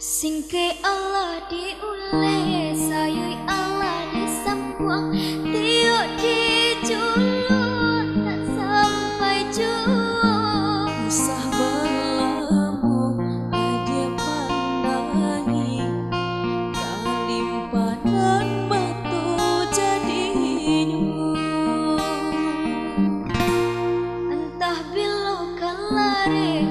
Singke Allah diule sayui Allah disampuang tiok dijulur tak sampai jauh usah berlamu aja pandangi kalimpanan batu jadinya entah bilokan lari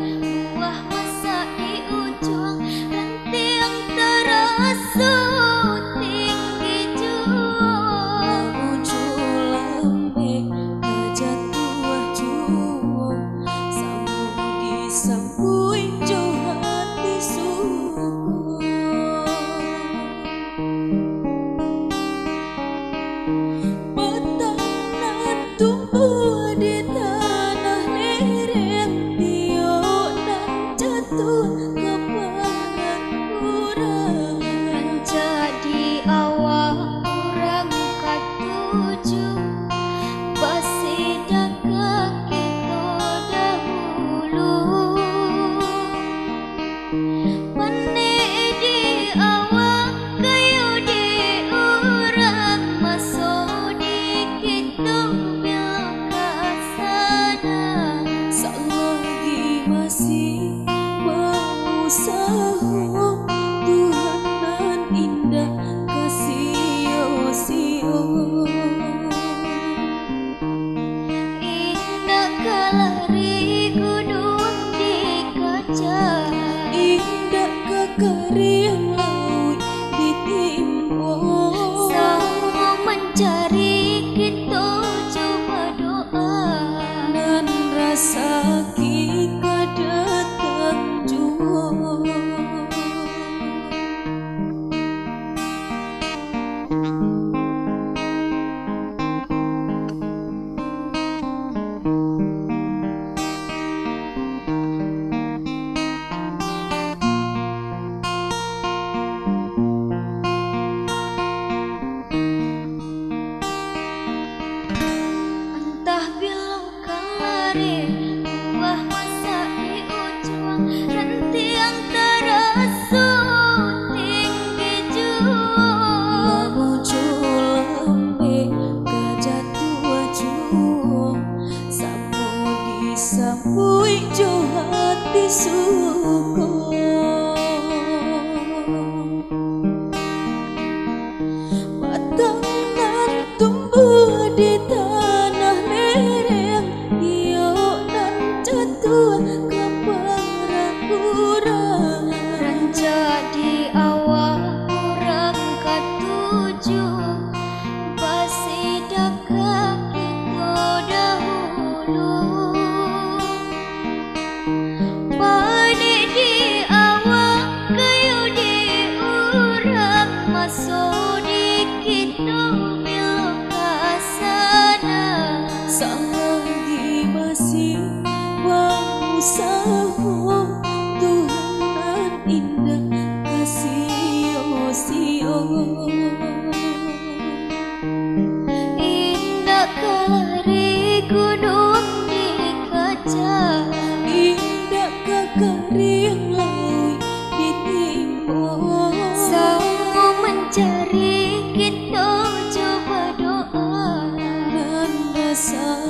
buah masa di ujung ranting terasa tinggi jauh muncul lambe aja tua juang sambung disambui jauh hati suku petangan tumbuh di tanah lereng tiok dan jatuh ke barat kurang jadi awak kurang katuju basidak kita dahulu panik di awak kayu di urat masuk di kita biar sana selagi masih berusaha Tuhan nan indah kasih sio indah kalari gunung di kaca indah kekering laut ditimbo semua mencari kita coba doa nan rasa kita datang jua entah bilokan lari buah masa di ujung ranting terasa tinggi jauh muncul lambe gajah tua juang sambung disambui jauh hati suku batangan tumbuh di tanah lereng tiok dan jatuh ke barat kurang jadi awak kurang katuju basidak kita dahulu panik di awak kayu di urat masuk di kita bila sana selagi masih berusaha Tuhan nan indah kasih sio indah kalari gunung di kaca indah kekering laut ditimbo semua mencari kita coba doa dan rasa